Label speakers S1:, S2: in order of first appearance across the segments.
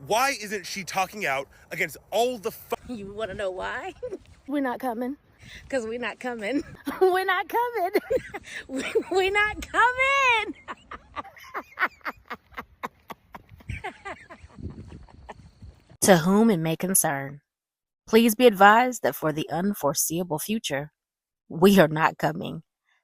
S1: why isn't she talking out against all the
S2: You want to know why?
S3: We're not coming.
S2: Because we're not coming.
S3: We're not coming.
S2: We're not coming.
S4: To whom it may concern, please be advised that for the unforeseeable future, we are not coming.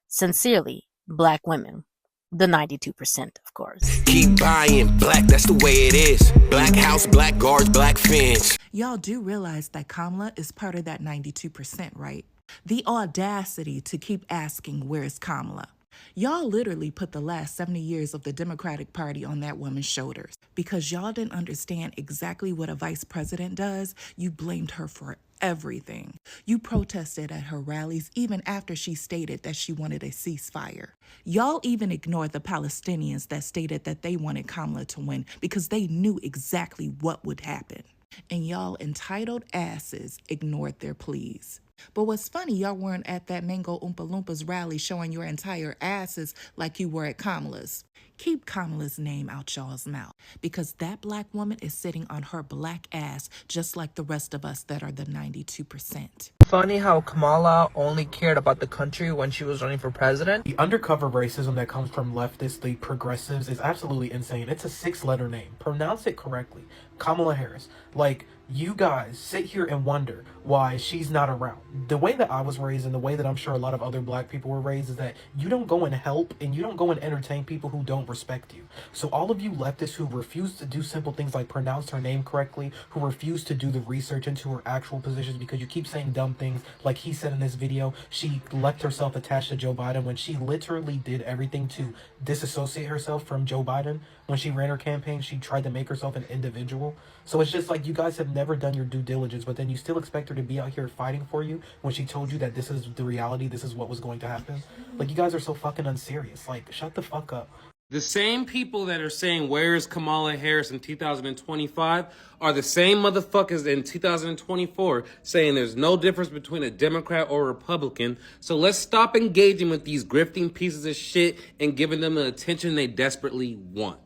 S4: Sincerely, Black women. The 92%, of course.
S5: Keep buying black, that's the way it is. Black house, black guards, black fence.
S6: Y'all do realize that Kamala is part of that 92%, right? The audacity to keep asking, where's Kamala? Y'all literally put the last 70 years of the Democratic Party on that woman's shoulders. Because y'all didn't understand exactly what a vice president does, you blamed her for everything. You protested at her rallies even after she stated that she wanted a ceasefire. Y'all even ignored the Palestinians that stated that they wanted Kamala to win because they knew exactly what would happen. And y'all entitled asses ignored their pleas. But what's funny, y'all weren't at that Mango Oompa Loompas rally showing your entire asses like you were at Kamala's. Keep Kamala's name out y'all's mouth, because that Black woman is sitting on her black ass just like the rest of us that are the 92%.
S7: Funny how Kamala only cared about the country when she was running for president.
S8: The undercover racism that comes from leftists, the progressives, is absolutely insane. It's a 6-letter name. Pronounce it correctly. Kamala Harris. Like, you guys sit here and wonder why she's not around. The way that I was raised and the way that I'm sure a lot of other Black people were raised is that you don't go and help and you don't go and entertain people who don't respect you. So all of you leftists who refuse to do simple things like pronounce her name correctly, who refuse to do the research into her actual positions because you keep saying dumb things like he said in this video, she left herself attached to Joe Biden when she literally did everything to disassociate herself from Joe Biden. When she ran her campaign, she tried to make herself an individual. So it's just like you guys have never done your due diligence, but then you still expect her to be out here fighting for you when she told you that this is the reality, this is what was going to happen. Like, you guys are so fucking unserious. Like, shut the fuck up.
S9: The same people that are saying, where is Kamala Harris in 2025 are the same motherfuckers in 2024 saying there's no difference between a Democrat or a Republican. So let's stop engaging with these grifting pieces of shit and giving them the attention they desperately want.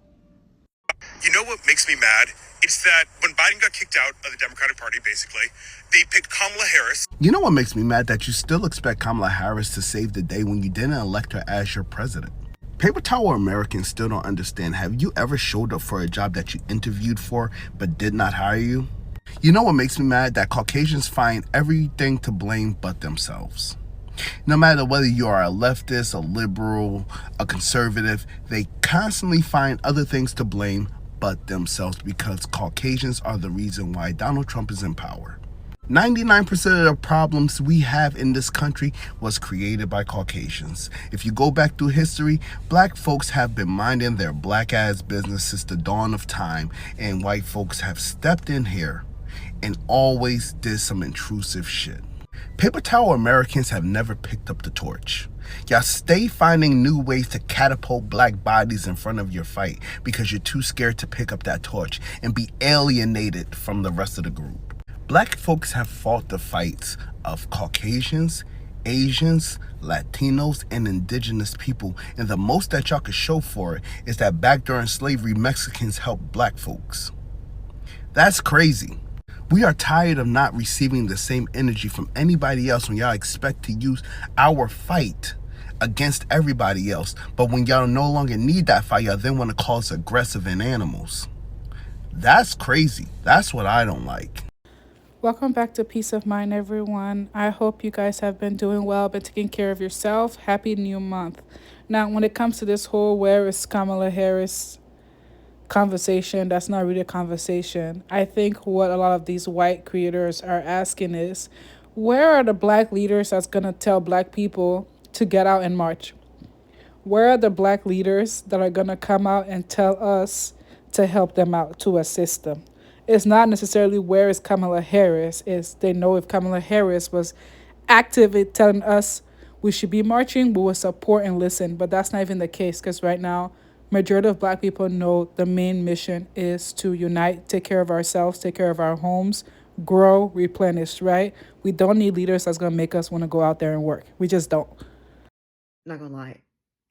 S1: You know what makes me mad? It's that when Biden got kicked out of the Democratic Party, basically, they picked Kamala Harris.
S10: You know what makes me mad? That you still expect Kamala Harris to save the day when you didn't elect her as your president. Paper towel Americans still don't understand. Have you ever showed up for a job that you interviewed for but did not hire you? You know what makes me mad? That Caucasians find everything to blame but themselves. No matter whether you are a leftist, a liberal, a conservative, they constantly find other things to blame but themselves, because Caucasians are the reason why Donald Trump is in power. 99% of the problems we have in this country was created by Caucasians. If you go back through history, Black folks have been minding their black ass business since the dawn of time, and white folks have stepped in here and always did some intrusive shit. Paper towel Americans have never picked up the torch. Y'all stay finding new ways to catapult Black bodies in front of your fight because you're too scared to pick up that torch and be alienated from the rest of the group. Black folks have fought the fights of Caucasians, Asians, Latinos, and indigenous people, and the most that y'all could show for it is that back during slavery, Mexicans helped Black folks. That's crazy. We are tired of not receiving the same energy from anybody else when y'all expect to use our fight against everybody else. But when y'all no longer need that fight, y'all then want to call us aggressive and animals. That's crazy. That's what I don't like.
S11: Welcome back to Peace of Mind, everyone. I hope you guys have been doing well, been taking care of yourself. Happy new month. Now, when it comes to this whole where is Kamala Harris conversation, that's not really a conversation. I think what a lot of these white creators are asking is, where are the Black leaders that's going to tell Black people to get out and march? Where are the Black leaders that are going to come out and tell us to help them out, to assist them? It's not necessarily where is Kamala Harris. It's they know if Kamala Harris was active in telling us we should be marching, we will support and listen. But that's not even the case, because right now, majority of Black people know the main mission is to unite, take care of ourselves, take care of our homes, grow, replenish, right? We don't need leaders that's going to make us want to go out there and work. We just don't.
S12: Not gonna lie,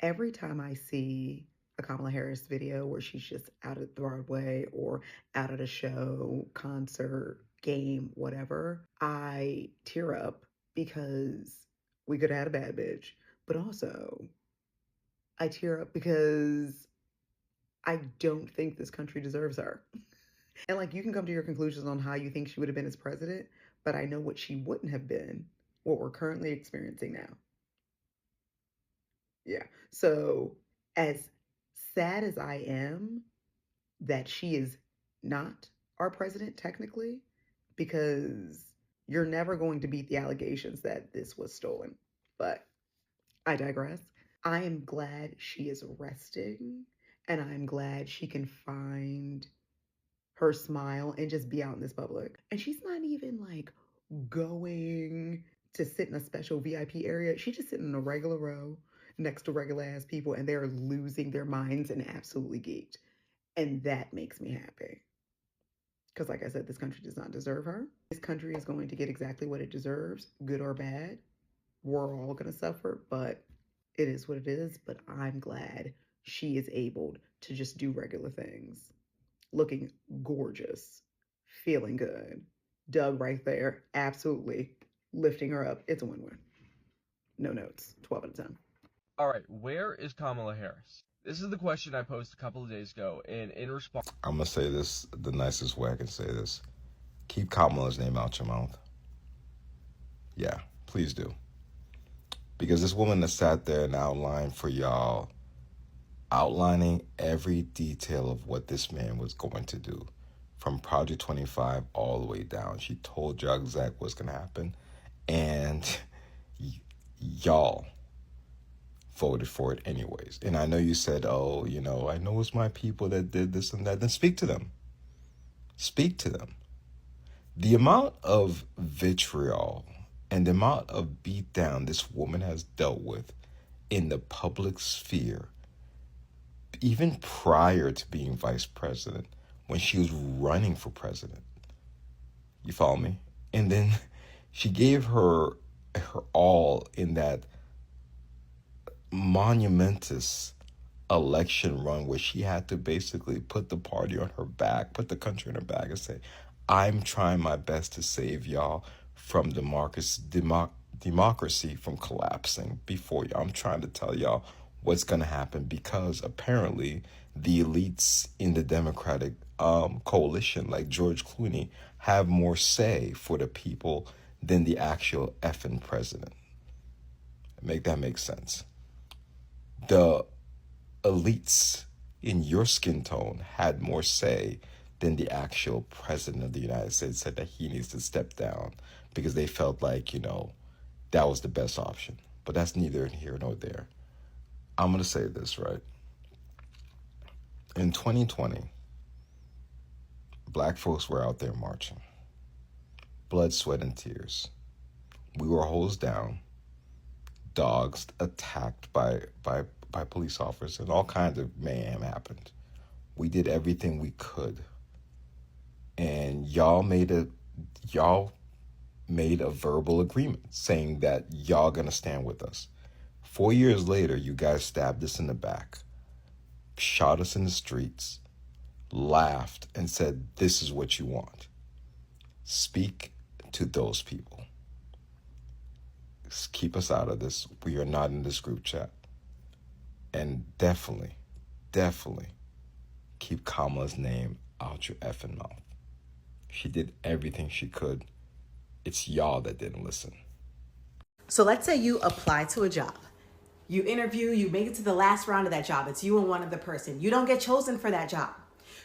S12: every time I see a Kamala Harris video where she's just out at Broadway or out at a show, concert, game, whatever, I tear up because we could have had a bad bitch. But also, I tear up because I don't think this country deserves her. And like, you can come to your conclusions on how you think she would have been as president, but I know what she wouldn't have been, what we're currently experiencing now. Yeah. So, as sad as I am that she is not our president technically, because you're never going to beat the allegations that this was stolen. But I digress. I am glad she is resting, and I'm glad she can find her smile and just be out in this public. And she's not even like going to sit in a special VIP area. She's just sitting in a regular row next to regular ass people, and they're losing their minds and absolutely geeked. And that makes me happy. Because like I said, this country does not deserve her. This country is going to get exactly what it deserves, good or bad. We're all going to suffer, but it is what it is. But I'm glad she is able to just do regular things. Looking gorgeous, feeling good. Doug right there, absolutely lifting her up. It's a win-win. No notes, 12 out of 10.
S13: All right, where is Kamala Harris? This is the question I posed a couple of days ago, and in response...
S14: I'm going to say this the nicest way I can say this. Keep Kamala's name out your mouth. Yeah, please do. Because this woman that sat there and outlined for y'all, outlining every detail of what this man was going to do, from Project 25 all the way down. She told y'all exactly what's going to happen, and y'all voted for it anyways. And I know you said, oh, you know, I know it's my people that did this and that. Then speak to them. Speak to them. The amount of vitriol and the amount of beatdown this woman has dealt with in the public sphere, even prior to being vice president, when she was running for president. You follow me? And then she gave her all in that monumentous election run where she had to basically put the party on her back, put the country on her back and say, I'm trying my best to save y'all from democracy from collapsing before y'all. I'm trying to tell y'all what's going to happen, because apparently the elites in the Democratic coalition, like George Clooney, have more say for the people than the actual effing president. Make that make sense. The elites in your skin tone had more say than the actual president of the United States said that he needs to step down because they felt like, you know, that was the best option. But that's neither here nor there. I'm going to say this, right? In 2020, black folks were out there marching. Blood, sweat, and tears. We were hosed down, dogs attacked by police officers, and all kinds of mayhem happened. We did everything we could. And y'all made a verbal agreement saying that y'all gonna stand with us. 4 years later, you guys stabbed us in the back, shot us in the streets, laughed, and said, this is what you want. Speak to those people. Keep us out of this. We are not in this group chat. And definitely keep Kamala's name out your effing mouth. She did everything she could. It's y'all that didn't listen.
S15: So let's say you apply to a job. You interview, you make it to the last round of that job. It's you and one other person. You don't get chosen for that job.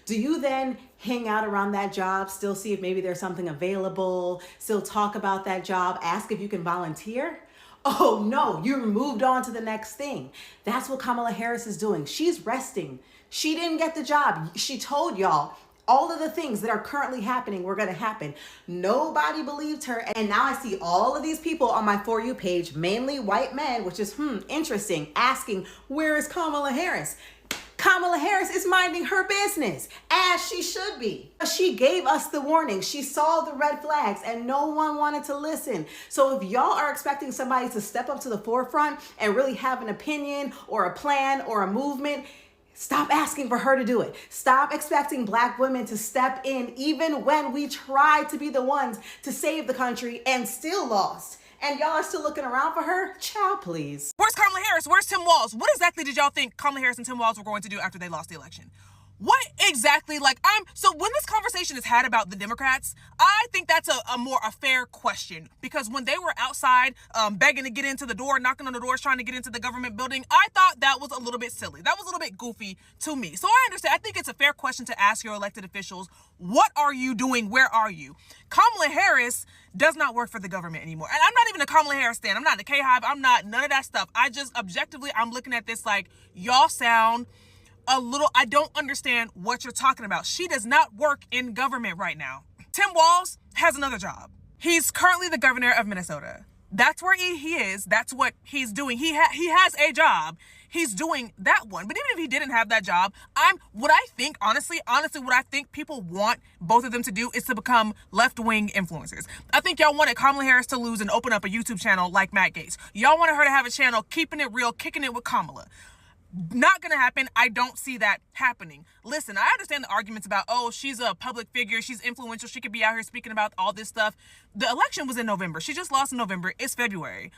S15: Do you then hang out around that job, still see if maybe there's something available, still talk about that job, ask if you can volunteer? Oh no, you moved on to the next thing. That's what Kamala Harris is doing. She's resting. She didn't get the job. She told y'all all of the things that are currently happening were going to happen. Nobody believed her. And now I see all of these people on my For You page, mainly white men, which is interesting, asking, where is Kamala Harris? Kamala Harris is minding her business, as she should be. She gave us the warning. She saw the red flags, and no one wanted to listen. So if y'all are expecting somebody to step up to the forefront and really have an opinion or a plan or a movement, Stop asking for her to do it. Stop expecting black women to step in even when we tried to be the ones to save the country and still lost. And y'all are still looking around for her? Child, please.
S16: Where's Kamala Harris? Where's Tim Walz? What exactly did y'all think Kamala Harris and Tim Walz were going to do after they lost the election? What exactly, so when this conversation is had about the Democrats, I think that's a fair question, because when they were outside begging to get into the door, knocking on the doors, trying to get into the government building, I thought that was a little bit silly. That was a little bit goofy to me. So I understand. I think it's a fair question to ask your elected officials, what are you doing? Where are you? Kamala Harris does not work for the government anymore. And I'm not even a Kamala Harris stan. I'm not the K-Hive. I'm not none of that stuff. I just objectively, I'm looking at this like, y'all sound I don't understand what you're talking about. She does not work in government right now. Tim Walz has another job. He's currently the governor of Minnesota. That's where he is. That's what he's doing. He has a job. He's doing that one. But even if he didn't have that job, honestly, what I think people want both of them to do is to become left-wing influencers. I think y'all wanted Kamala Harris to lose and open up a YouTube channel like Matt Gaetz. Y'all wanted her to have a channel, keeping it real, kicking it with Kamala. Not gonna happen. I don't see that happening. Listen, I understand the arguments about, oh, she's a public figure, she's influential, she could be out here speaking about all this stuff. The election was in November. She just lost in November. It's February.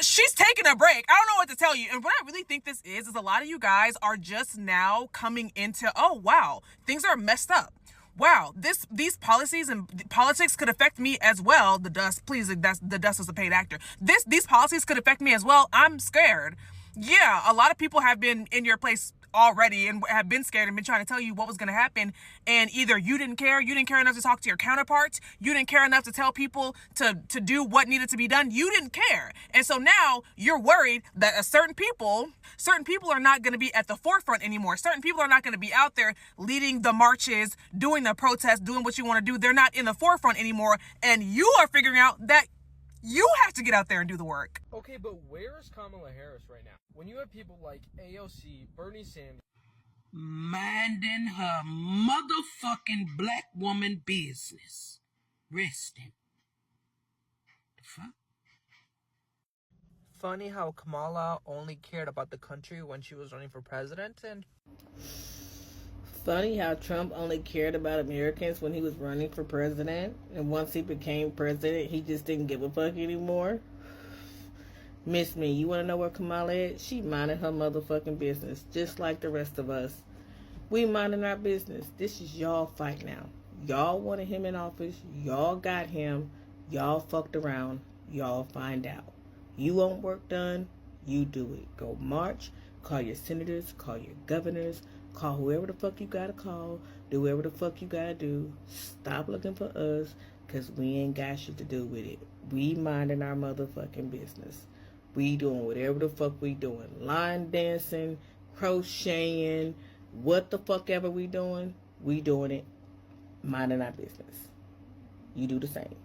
S16: She's taking a break. I don't know what to tell you. And what I really think this is a lot of you guys are just now coming into, oh, wow, things are messed up. Wow, these policies and politics could affect me as well. The dust was a paid actor. These policies could affect me as well. I'm scared. Yeah, a lot of people have been in your place already and have been scared and been trying to tell you what was going to happen. And either you didn't care enough to talk to your counterparts, you didn't care enough to tell people to do what needed to be done. You didn't care. And so now you're worried that certain people are not going to be at the forefront anymore. Certain people are not going to be out there leading the marches, doing the protests, doing what you want to do. They're not in the forefront anymore. And you are figuring out that you have to get out there and do the work.
S7: Okay, but where is Kamala Harris right now? When you have people like AOC, Bernie Sanders,
S17: minding her motherfucking black woman business, resting. The fuck?
S7: funny how Kamala only cared about the country when she was running for president, and
S18: funny how Trump only cared about Americans when he was running for president, and once he became president, he just didn't give a fuck anymore. Miss me, you want to know where Kamala is? She minding her motherfucking business, just like the rest of us. We minding our business. This is y'all fight now. Y'all wanted him in office. Y'all got him. Y'all fucked around. Y'all find out. You want work done? You do it. Go march. Call your senators. Call your governors. Call whoever the fuck you gotta call. Do whatever the fuck you gotta do. Stop looking for us, because we ain't got shit to do with it. We minding our motherfucking business. We doing whatever the fuck we doing. Line dancing, crocheting, what the fuck ever we doing it. Minding our business. You do the same.